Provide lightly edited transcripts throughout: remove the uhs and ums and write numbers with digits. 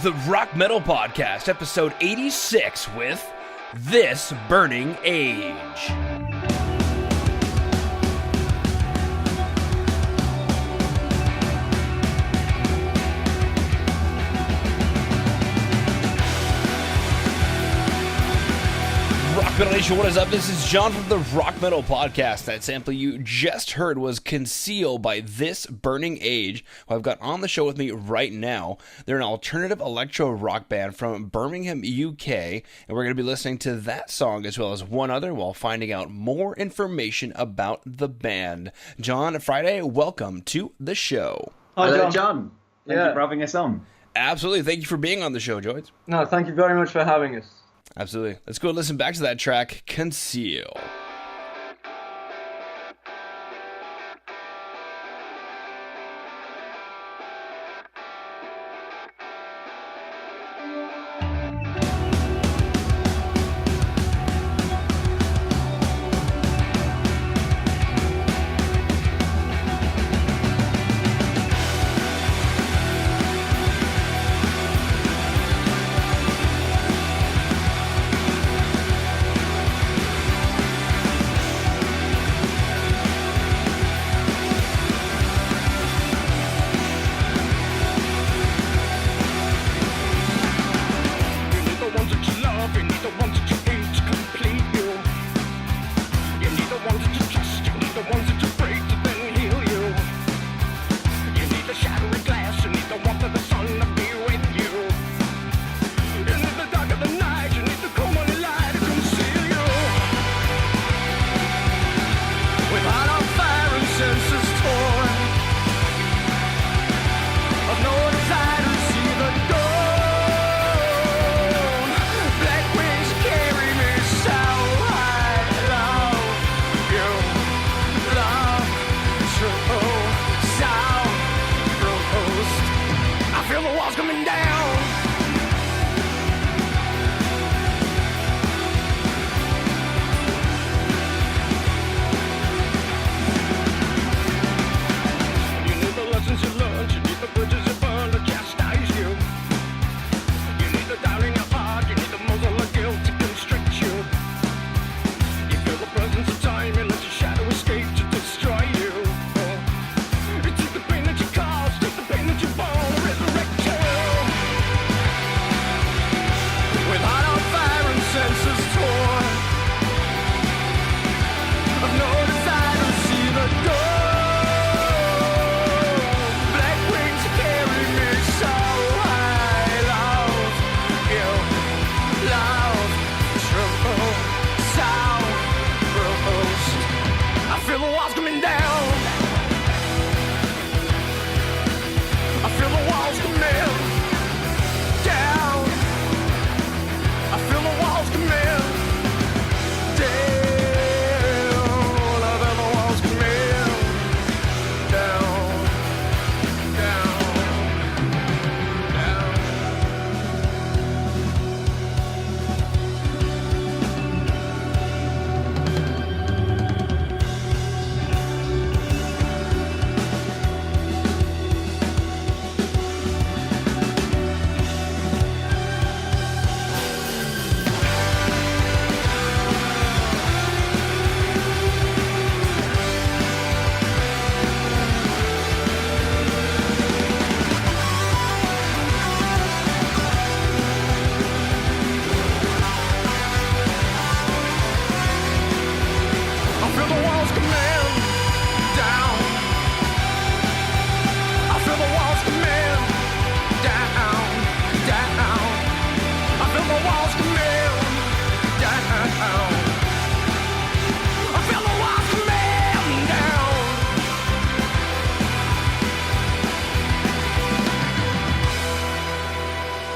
The Rock Metal Podcast, episode 86 with This Burning Age. Rock Metal Nation, what is up? This is John from the Rock Metal Podcast. That sample you just heard was Conceal by This Burning Age, who I've got on the show with me right now. They're an alternative electro rock band from Birmingham, UK, and we're going to be listening to that song as well as one other while finding out more information about the band. John Friday, welcome to the show. Hi, Hello, John. Thank you for having us on. Absolutely. Thank you for being on the show, Joyce. No, thank you very much for having us. Absolutely. Let's go listen back to that track, Conceal.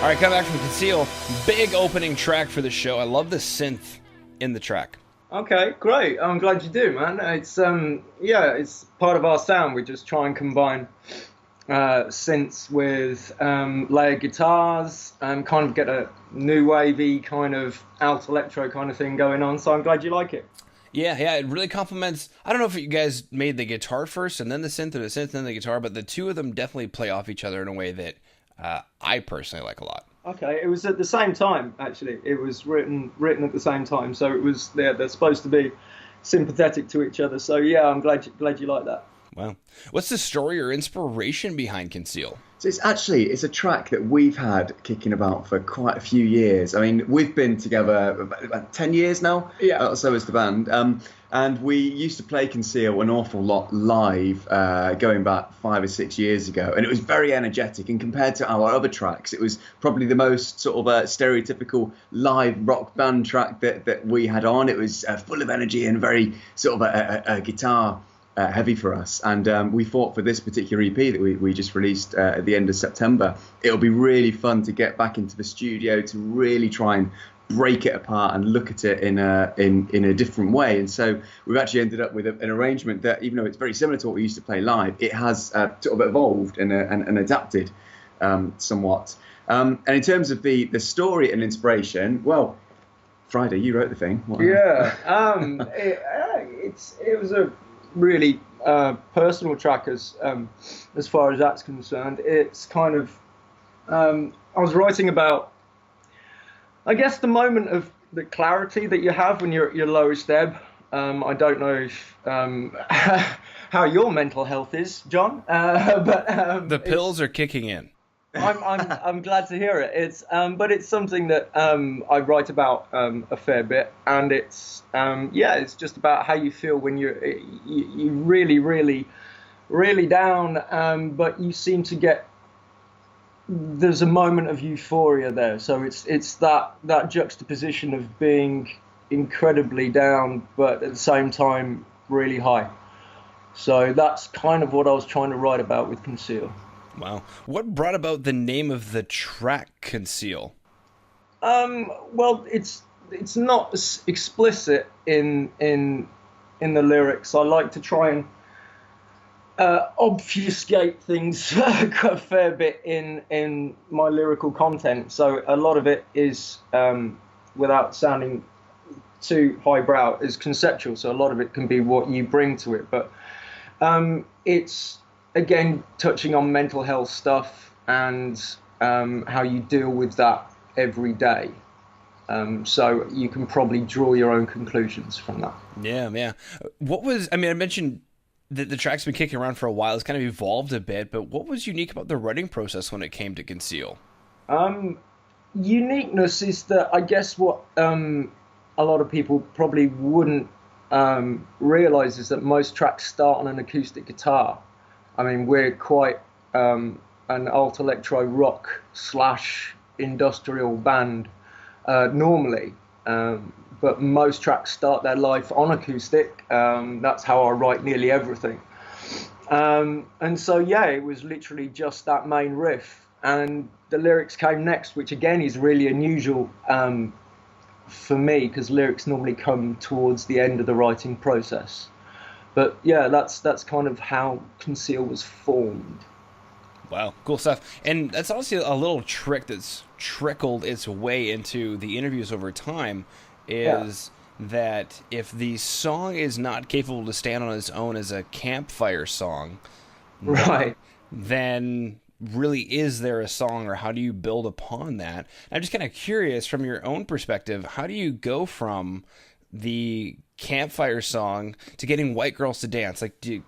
All right, come back from Conceal. Big opening track for the show. I love the synth in the track. Okay, great. I'm glad you do, man. It's it's part of our sound. We just try and combine synths with layered guitars and kind of get a new wavy kind of alt electro kind of thing going on. So I'm glad you like it. Yeah, it really complements. I don't know if you guys made the guitar first and then the synth, or the synth and then the guitar, but the two of them definitely play off each other in a way that I personally like a lot. Okay, it was at the same time, actually. It was written at the same time, so it was they're supposed to be sympathetic to each other. So yeah, I'm glad you like that. Wow. What's the story or inspiration behind Conceal? So it's a track that we've had kicking about for quite a few years. I mean, we've been together about 10 years now. Yeah. So is the band. And we used to play Conceal an awful lot live, going back 5 or 6 years ago. And it was very energetic. And compared to our other tracks, it was probably the most sort of stereotypical live rock band track that we had on. It was full of energy and very sort of a guitar heavy for us. And we thought for this particular EP that we just released at the end of September, it'll be really fun to get back into the studio to really try and break it apart and look at it in a different way. And so we've actually ended up with an arrangement that, even though it's very similar to what we used to play live, it has sort of evolved and adapted somewhat. And in terms of the story and inspiration, well, Friday, you wrote the thing. Yeah, it was a really personal track as far as that's concerned. It's kind of I was writing about, I guess, the moment of the clarity that you have when you're at your lowest ebb. I don't know if, how your mental health is, John, but the pills are kicking in. I'm glad to hear it. But it's something that I write about a fair bit, and it's just about how you feel when you're really, really, really down, but you seem to get, there's a moment of euphoria there. So it's that juxtaposition of being incredibly down, but at the same time really high. So that's kind of what I was trying to write about with Conceal. Wow. What brought about the name of the track, Conceal? Well, it's not explicit in the lyrics. I like to try and obfuscate things a fair bit in my lyrical content. So a lot of it is, without sounding too highbrow, is conceptual. So a lot of it can be what you bring to it. But it's, again, touching on mental health stuff and how you deal with that every day. So you can probably draw your own conclusions from that. Yeah. I mentioned that the track's been kicking around for a while. It's kind of evolved a bit, but what was unique about the writing process when it came to Conceal? Uniqueness is that, I guess, what a lot of people probably wouldn't realize is that most tracks start on an acoustic guitar. I mean, we're quite an alt electro rock / industrial band normally, but most tracks start their life on acoustic. That's how I write nearly everything. And so, yeah, it was literally just that main riff. And the lyrics came next, which again is really unusual for me, because lyrics normally come towards the end of the writing process. But yeah, that's kind of how Conceal was formed. Wow, cool stuff. And that's obviously a little trick that's trickled its way into the interviews over time, is that if the song is not capable to stand on its own as a campfire song, right, then really is there a song, or how do you build upon that? I'm just kind of curious, from your own perspective, how do you go from the campfire song to getting white girls to dance? Like, do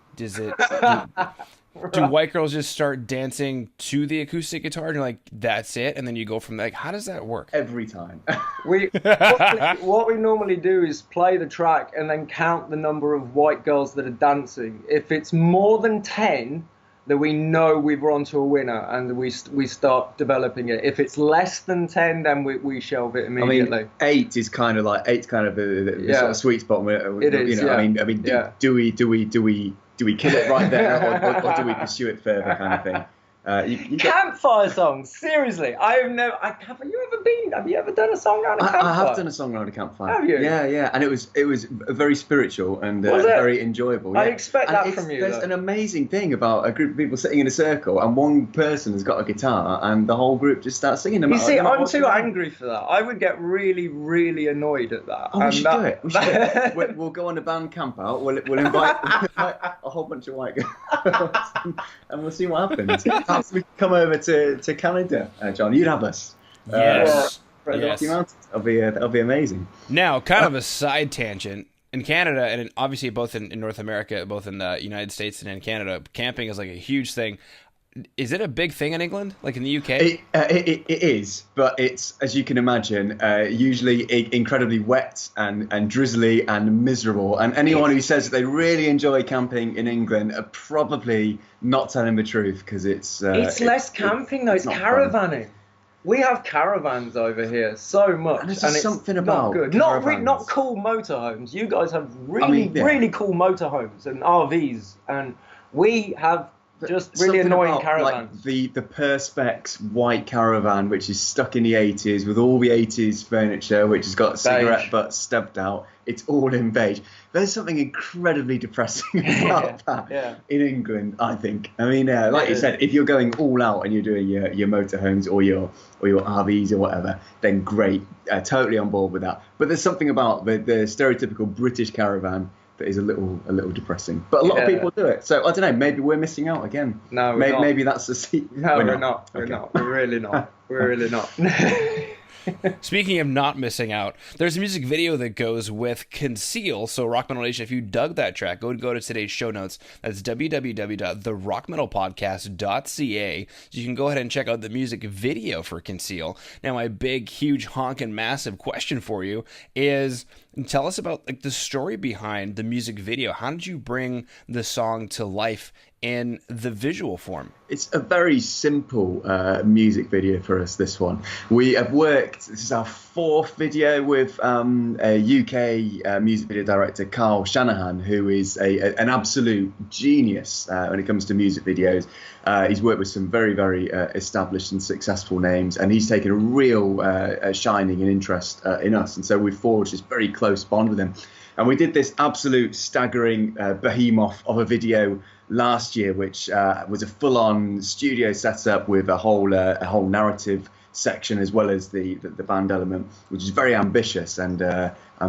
white girls just start dancing to the acoustic guitar and you're like, that's it, and then you go from there? Like, how does that work? Every time. What we normally do is play the track and then count the number of white girls that are dancing. If it's more than 10, then we know we've run to a winner, and we start developing it. If it's less than 10, then we shelve it immediately. I mean, 8 is kind of the sort of sweet spot. It is. I mean, do we kill it right there, or do we pursue it further, kind of thing? Campfire songs, seriously. Have you ever done a song around a campfire? I have done a song around a campfire. Have you? Yeah, and it was very spiritual and very enjoyable. Yeah. I expect that from you. There's an amazing thing about a group of people sitting in a circle, and one person has got a guitar, and the whole group just starts singing. You see, I'm too angry for that. I would get really, really annoyed at that. Oh, we should do it. We should do it. We'll go on a band camp out. We'll invite a whole bunch of white girls, and we'll see what happens. perhaps we could come over to Canada, John. You'd have us. Yes. The Yes. Rocky Mountains. That'll be amazing. Now, kind of a side tangent. In Canada, and obviously both in North America, both in the United States and in Canada, camping is like a huge thing. Is it a big thing in England, like in the UK? It is, but it's, as you can imagine, usually incredibly wet and drizzly and miserable. And anyone who says that they really enjoy camping in England are probably not telling the truth, because it's less camping though. It's not caravanning. fun. We have caravans over here so much, And there's it's something not about good. caravans. Not cool motorhomes. You guys have really cool motorhomes and RVs, and we have just really Something annoying about, caravans. like the Perspex white caravan, which is stuck in the 80s with all the 80s furniture, which has got cigarette butts stubbed out. It's all in beige. There's something incredibly depressing about that in England, I think. I mean, like you said, if you're going all out and you're doing your motorhomes or your RVs or whatever, then great, totally on board with that. But there's something about the stereotypical British caravan that is a little depressing. But a lot of people do it. So I don't know. Maybe we're missing out again. No, we're not. Maybe that's the secret. No, we're not. We're not. We're really not. We're really not. Speaking of not missing out, there's a music video that goes with Conceal. So Rock Metal Nation, if you dug that track, go to today's show notes. That's www.therockmetalpodcast.ca. So you can go ahead and check out the music video for Conceal. Now, my big, huge, honking, massive question for you is, tell us about like the story behind the music video. How did you bring the song to life in the visual form? It's a very simple music video for us, this one. We have worked, this is our fourth video with a UK music video director, Carl Shanahan, who is an absolute genius when it comes to music videos. He's worked with some very, very established and successful names, and he's taken a real shining and interest in us. And so we forged this very close bond with him. And we did this absolute staggering behemoth of a video last year, which was a full-on studio setup with a whole narrative section, as well as the band element, which is very ambitious and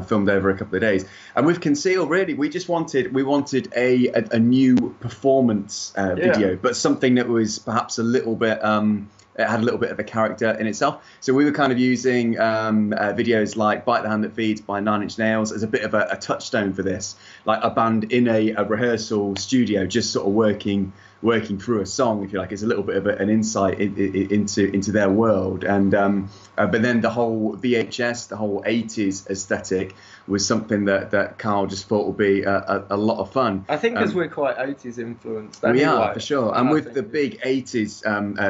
filmed over a couple of days. And with Conceal, really, we wanted a new performance video, but something that was perhaps a little bit. It had a little bit of a character in itself. So we were kind of using videos like Bite the Hand That Feeds by 9 Inch Nails as a bit of a touchstone for this, like a band in a rehearsal studio just sort of working through a song, if you like. It's a little bit of an insight into their world. And but then the whole VHS, the whole 80s aesthetic was something that Carl just thought would be a lot of fun. I think because we're quite 80s influenced. We are, for sure. And with the big 80s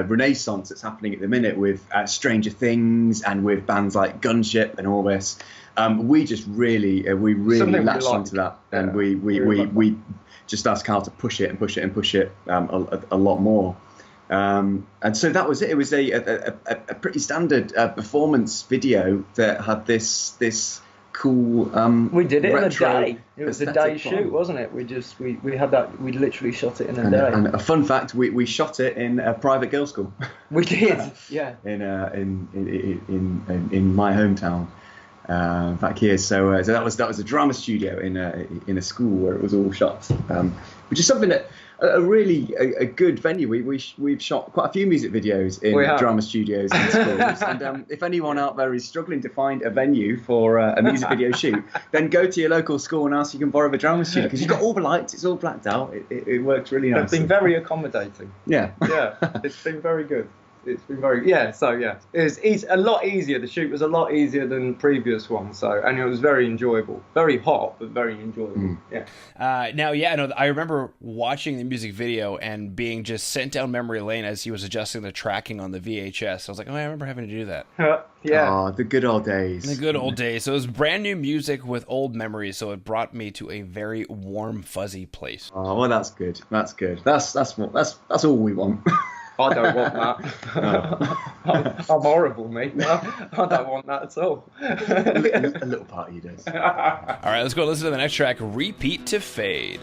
renaissance that's happening at the minute with Stranger Things and with bands like Gunship and all this, we really latched onto that. And we just asked Carl to push it a lot more. And so that was it. It was a pretty standard performance video that had this cool we did it in a day. It was a day aesthetic shoot, wasn't it? We had that. We literally shot it in a day. And a fun fact: we shot it in a private girls' school. We did, yeah. In my hometown back here. So that was a drama studio in a school where it was all shot, which is something that. A really good venue. We've shot quite a few music videos in drama studios and schools. And if anyone out there is struggling to find a venue for a music video shoot, then go to your local school and ask if you can borrow the drama studio, because you've got all the lights, it's all blacked out. It works really nice. It's been very accommodating. Yeah. Yeah, it's been very good. It's been very it's a lot easier. The shoot was a lot easier than the previous one, and it was very enjoyable. Very hot, but very enjoyable. I remember watching the music video and being just sent down memory lane as he was adjusting the tracking on the VHS. I was like, I remember having to do that. Oh, the good old days. The good old days. So it was brand new music with old memories, so it brought me to a very warm, fuzzy place. Oh, well, that's good. That's good. That's all we want. I don't want that. I'm horrible, mate. I don't want that at all. A little part of you does. All right, let's go listen to the next track, Repeat to Fade.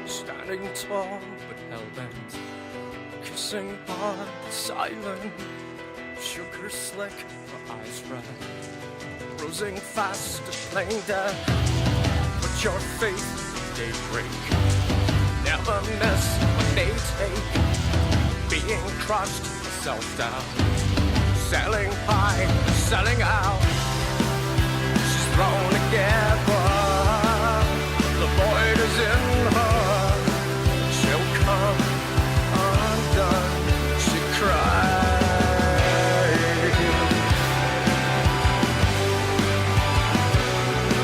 Standing tall but hell-bent, kissing hard, silent, sugar slick, her eyes red. cruising fast, playing dead. Put your faith in daybreak. Never miss what they take. Being crushed, self-doubt. Selling high, selling out. She's thrown together. The void is in her. She'll come undone. She cries.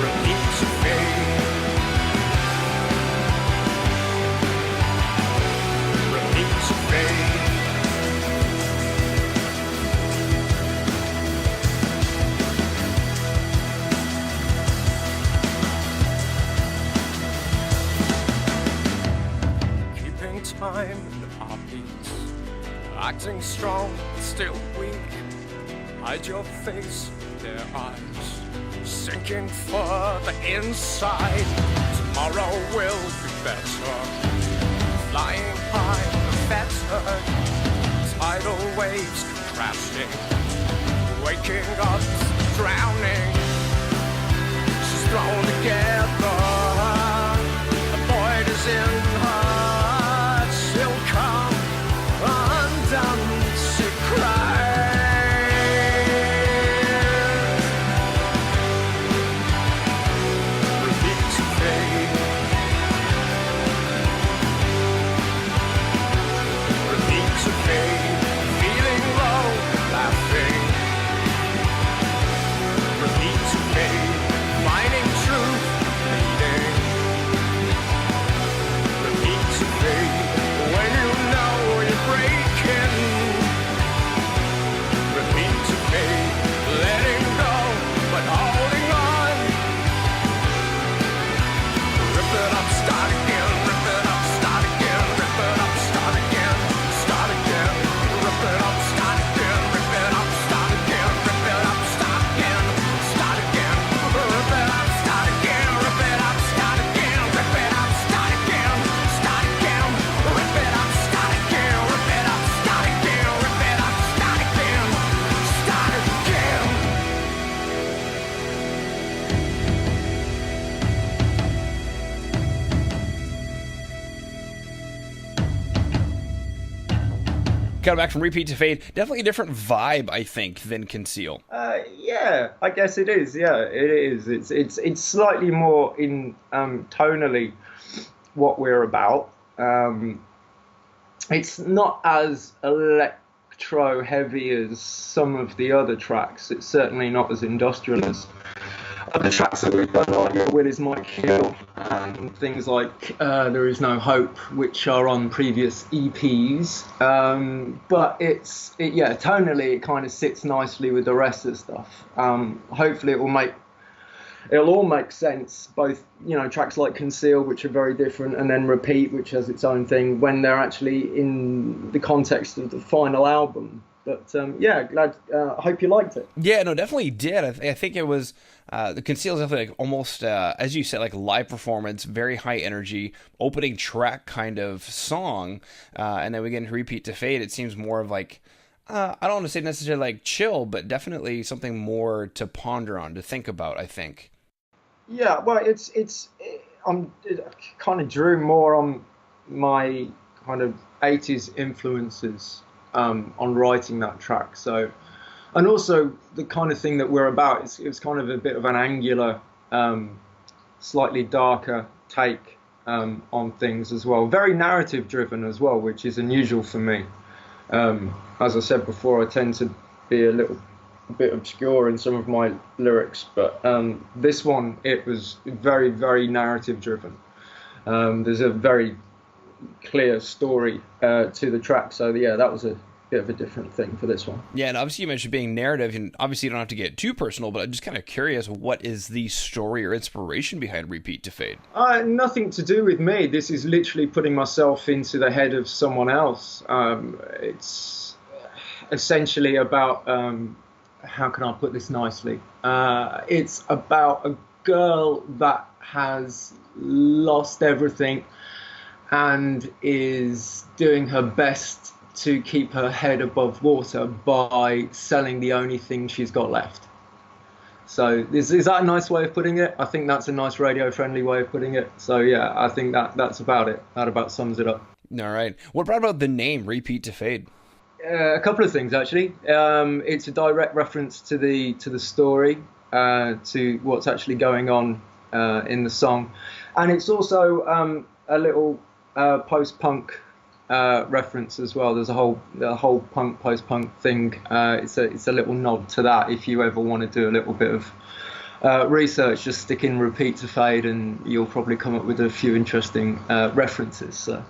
Repeat to fade. Repeat to fade. Time in heartbeats, acting strong, still weak. Hide your face, their eyes, sinking further inside. Tomorrow will be better, flying high, better. Tidal waves crashing, waking up, drowning. She's thrown together, the void is in her. Come undone, she cries. Repeat to fade. Repeat to fade. Feeling low, laughing. Repeat to fade. Finding truth, bleeding. Repeat to fade. When you know you're breaking, repeat to fade, letting go, but holding on. Rip it up, start again, rip it up, start again, rip it up, start again, start again. Rip it up, start again, rip it up, start again, rip it up, start again, start again. Rip it up, start again, rip it up, start again, rip it up, start again, start again. Rip it up, start again, rip it up, start again, rip it up, start again, start again. Coming back from Repeat to Fade, definitely a different vibe, I think, than Conceal. Yeah, I guess it is. Yeah, it is. It's slightly more in tonally what we're about. It's not as electro heavy as some of the other tracks. It's certainly not as industrial as other tracks that we've done, like Will Is My Kill and things like There Is No Hope, which are on previous EPs. But yeah, tonally it kind of sits nicely with the rest of the stuff. Hopefully it'll all make sense, both, you know, tracks like Conceal, which are very different, and then Repeat, which has its own thing, when they're actually in the context of the final album. But yeah, glad. I hope you liked it. Yeah, no, definitely did. I think it was the Conceal is definitely like almost, as you said, like live performance, very high energy, opening track kind of song, and then we get into Repeat to Fade. It seems more of like, I don't want to say necessarily like chill, but definitely something more to ponder on, to think about, I think. Yeah, well, it kind of drew more on my kind of 80s influences on writing that track. So, and also the kind of thing that we're about, it's kind of a bit of an angular, slightly darker take on things as well. Very narrative driven as well, which is unusual for me. As I said before, I tend to be a little bit obscure in some of my lyrics, but this one, it was very, very narrative driven. There's a very clear story to the track, so yeah, that was a bit of a different thing for this one. Yeah, and obviously you mentioned being narrative, and obviously you don't have to get too personal, but I'm just kind of curious, what is the story or inspiration behind Repeat to Fade? Nothing to do with me. This is literally putting myself into the head of someone else. It's essentially about, how can I put this nicely? It's about a girl that has lost everything and is doing her best to keep her head above water by selling the only thing she's got left. So is that a nice way of putting it? I think that's a nice radio-friendly way of putting it. So yeah, I think that's about it. That about sums it up. All right. What about the name Repeat to Fade? A couple of things actually. It's a direct reference to the story, to what's actually going on in the song, and it's also a little post-punk reference as well. There's a whole punk post-punk thing. It's a little nod to that. If you ever want to do a little bit of research, just stick in Repeat to Fade, and you'll probably come up with a few interesting references. So.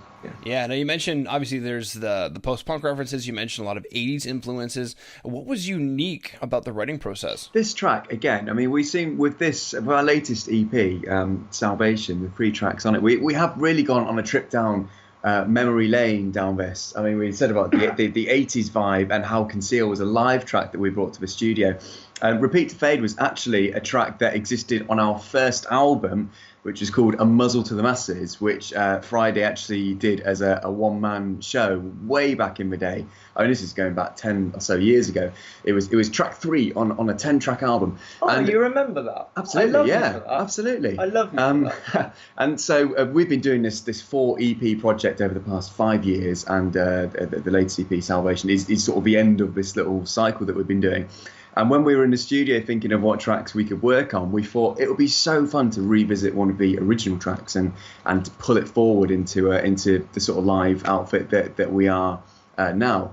Yeah. Now you mentioned obviously there's the post-punk references. You mentioned a lot of '80s influences. What was unique about the writing process? This track again. I mean, we seem with our latest EP, Salvation, with 3 tracks on it. We have really gone on a trip down memory lane down this. I mean, we said about the 80s vibe and how Conceal was a live track that we brought to the studio. Repeat to Fade was actually a track that existed on our first album, which is called A Muzzle to the Masses, which Friday actually did as a one-man show way back in the day. I mean, this is going back 10 or so years ago. It was track 3 on a 10-track album. Oh, and you remember that? Absolutely, yeah, absolutely. I love you for that. And so we've been doing this 4 EP project over the past 5 years, and the latest EP, Salvation, is sort of the end of this little cycle that we've been doing. And when we were in the studio thinking of what tracks we could work on, we thought it would be so fun to revisit one of the original tracks and to pull it forward into the sort of live outfit that we are now.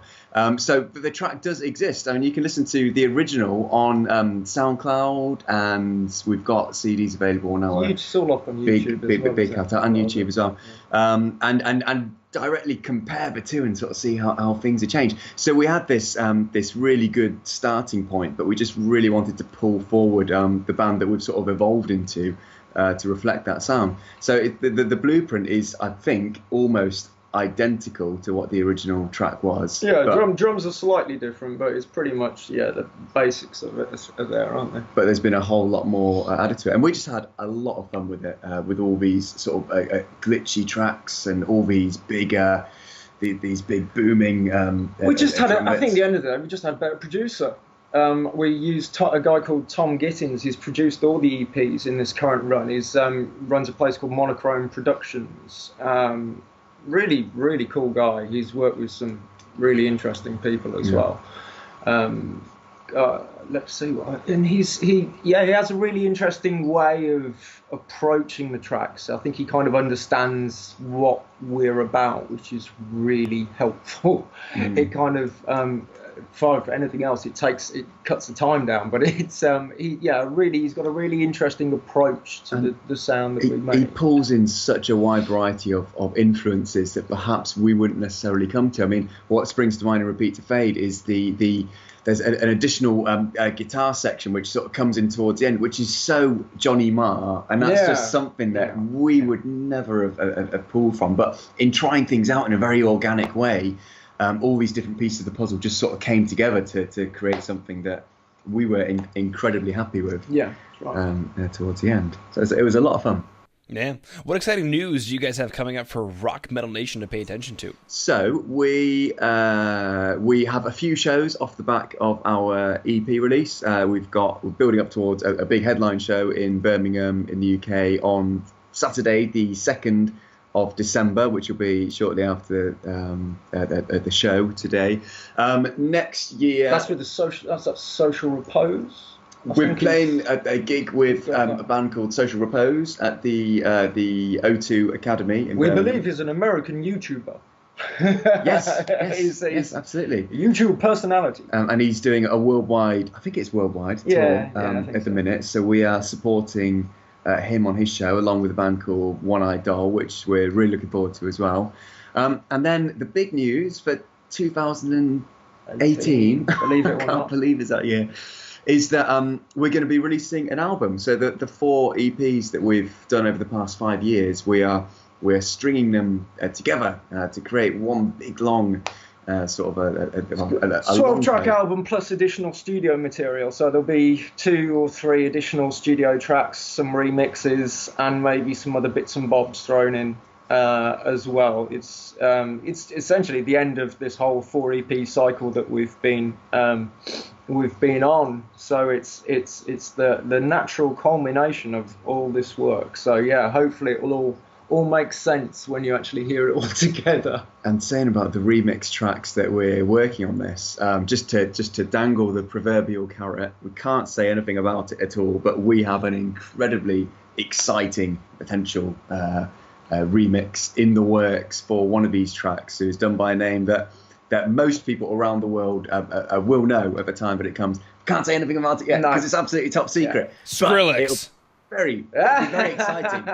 So the track does exist. I mean, you can listen to the original on SoundCloud, and we've got CDs available now. It's all up on YouTube big catalog, and YouTube as well. And directly compare the two and sort of see how things have changed. So we had this really good starting point, but we just really wanted to pull forward the band that we've sort of evolved into to reflect that sound. So the blueprint is, I think, almost identical to what the original track was. Yeah, drums are slightly different, but it's pretty much the basics of it are there, aren't they? But there's been a whole lot more added to it, and we just had a lot of fun with it, with all these sort of glitchy tracks and all these big booming. We just had, I think, at the end of the day, we just had a better producer. We used a guy called Tom Gittins. He's produced all the EPs in this current run. He runs a place called Monochrome Productions. Really, really cool guy. He's worked with some really interesting people as well. Let's see and he has a really interesting way of approaching the tracks. I think he kind of understands what we're about, which is really helpful. It kind of for anything else, it cuts the time down, but it's he's got a really interesting approach to the sound that we make. He pulls in such a wide variety of influences that perhaps we wouldn't necessarily come to. I mean, what springs to mind in Repeat to Fade is there's an additional guitar section which sort of comes in towards the end, which is so Johnny Marr, and that's just something that we would never have pulled from. But in trying things out in a very organic way, all these different pieces of the puzzle just sort of came together to create something that we were incredibly happy with. Yeah, right. Towards the end. So it was a lot of fun. Yeah. What exciting news do you guys have coming up for Rock Metal Nation to pay attention to? So we have a few shows off the back of our EP release. We're building up towards a big headline show in Birmingham in the UK on Saturday, the 2nd of December, which will be shortly after the show today. Next year, that's with Social Repose. We're playing a gig with a band called Social Repose at the O2 Academy. We believe he's an American YouTuber. Yes, absolutely. YouTube personality. And he's doing a worldwide, I think it's worldwide tour at the minute. So we are supporting him on his show, along with a band called One Eye Doll, which we're really looking forward to as well. And then the big news for 2018, believe it or I can't not. believe it's that year, is that we're going to be releasing an album. So the 4 EPs that we've done over the past 5 years, we're stringing them together to create one big long sort of a 12-track album plus additional studio material. So there'll be 2 or 3 additional studio tracks, some remixes, and maybe some other bits and bobs thrown in as well. It's essentially the end of this whole 4 EP cycle that we've been we've been on. So it's the natural culmination of all this work. So yeah, hopefully it will all make sense when you actually hear it all together. And saying about the remix tracks that we're working on this, just to dangle the proverbial carrot, we can't say anything about it at all, but we have an incredibly exciting potential remix in the works for one of these tracks. It's done by a name that most people around the world will know at the time, but it comes. Can't say anything about it yet because it's absolutely top secret. Yeah. Skrillex. Very exciting.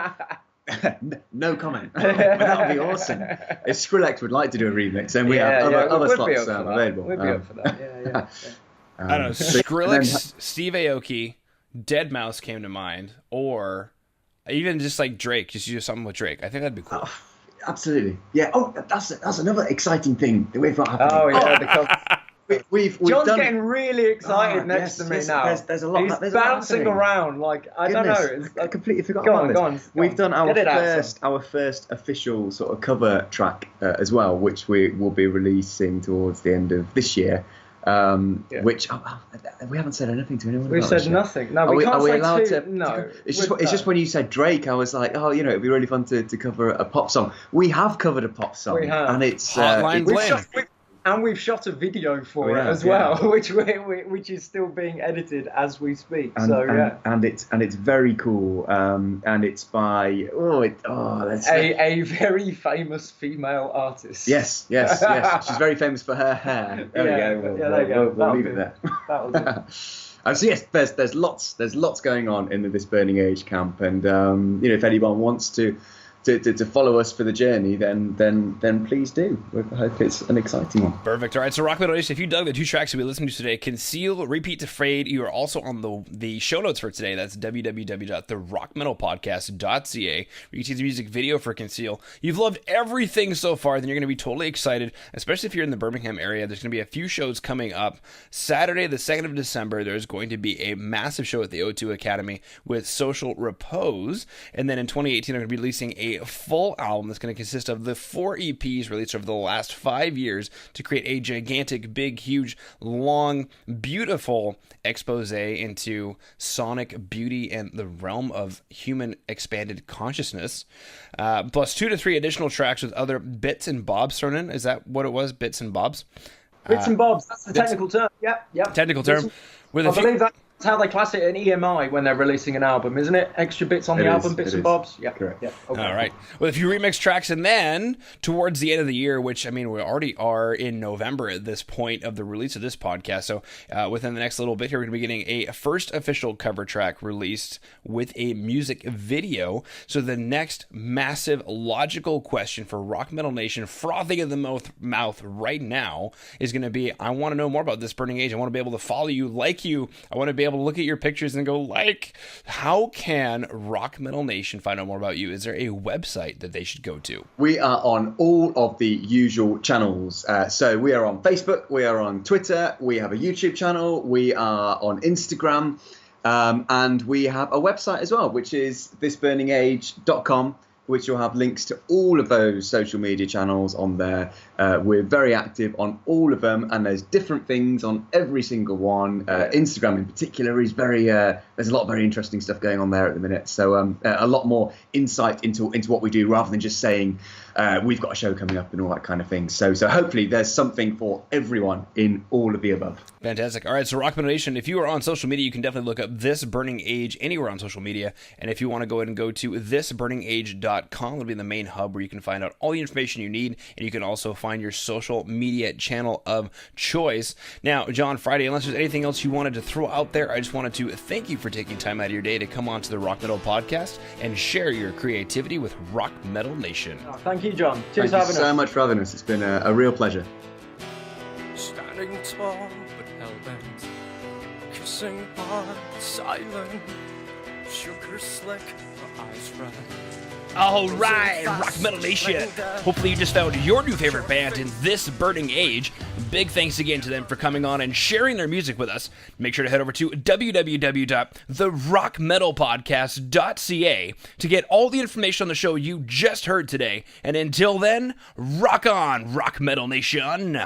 No comment. But that would be awesome. If Skrillex would like to do a remix, then we have other slots available. We'd be up for that. Yeah. I don't know. Skrillex, Steve Aoki, Dead Mouse came to mind, or even just like Drake. Just use something with Drake. I think that'd be cool. Absolutely. Yeah. Oh, that's another exciting thing that we've got happening. Oh yeah. We've John's done... getting really excited next to me now. There's a lot. He's bouncing around like I don't know. I completely forgot Go about on. this. We've done our first official sort of cover track as well, which we will be releasing towards the end of this year. Which we haven't said anything to anyone. We've about said nothing. No, we can't say too. No, it's just when you said Drake, I was like, it'd be really fun to cover a pop song. We have covered a pop song, and it's Hotline Bling. And we've shot a video for it as well, which is still being edited as we speak. And it's very cool. And it's by a very famous female artist. Yes. She's very famous for her hair. There we go. We'll leave it there. That was it. So yes, there's lots going on in This Burning Age camp, and if anyone wants to follow us for the journey, then please do. I hope it's an exciting one. Perfect. All right, so Rock Metal Nation, if you dug the two tracks that we listened to today, Conceal, Repeat to Fade, you are also on the show notes for today. That's www.therockmetalpodcast.ca, where you can see the music video for Conceal. You've loved everything so far, then you're going to be totally excited, especially if you're in the Birmingham area. There's going to be a few shows coming up. Saturday, the 2nd of December, there's going to be a massive show at the O2 Academy with Social Repose. And then in 2018, I'm going to be releasing a full album that's going to consist of the 4 EPs released over the last 5 years to create a gigantic, big, huge, long, beautiful expose into sonic beauty and the realm of human expanded consciousness. Plus 2 to 3 additional tracks with other bits and bobs thrown in. Is that what it was? Bits and bobs? Bits and bobs. That's the technical term. Yep. Technical term. I believe that's how they class it in EMI when they're releasing an album, isn't it? Extra bits on the album, bits and bobs. Yeah, correct. Yeah. Okay. All right. With a few remix tracks, and then towards the end of the year, which I mean we already are in November at this point of the release of this podcast. So within the next little bit here, we're going to be getting a first official cover track released with a music video. So the next massive logical question for Rock Metal Nation, frothing in the mouth right now, is going to be: I want to know more about This Burning Age. I want to be able to follow you, like you. I want to be able to look at your pictures and go like. How can Rock Metal Nation find out more about you? Is there a website that they should go to? We are on all of the usual channels. So we are on Facebook, we are on Twitter, we have a YouTube channel, we are on Instagram, and we have a website as well, which is thisburningage.com, which will have links to all of those social media channels on there. We're very active on all of them, and there's different things on every single one. Instagram in particular is very, there's a lot of very interesting stuff going on there at the minute. So a lot more insight into what we do, rather than just saying we've got a show coming up and all that kind of thing. So hopefully there's something for everyone in all of the above. Fantastic. All right, so Rock Metal Nation, if you are on social media, you can definitely look up This Burning Age anywhere on social media. And if you want to go ahead and go to thisburningage.com, it'll be the main hub where you can find out all the information you need, and you can also find your social media channel of choice. Now, John, Friday, unless there's anything else you wanted to throw out there, I just wanted to thank you for taking time out of your day to come on to the Rock Metal Podcast and share your creativity with Rock Metal Nation. Oh, thank you, John. Cheers Thank for you having us. so much for having us. It's been a real pleasure. Standing tall but hell-bent, kissing hard, silent, sugar slick, her eyes red. All right, Rock Metal Nation. Hopefully you just found your new favorite band in This Burning Age. Big thanks again to them for coming on and sharing their music with us. Make sure to head over to www.therockmetalpodcast.ca to get all the information on the show you just heard today. And until then, rock on, Rock Metal Nation.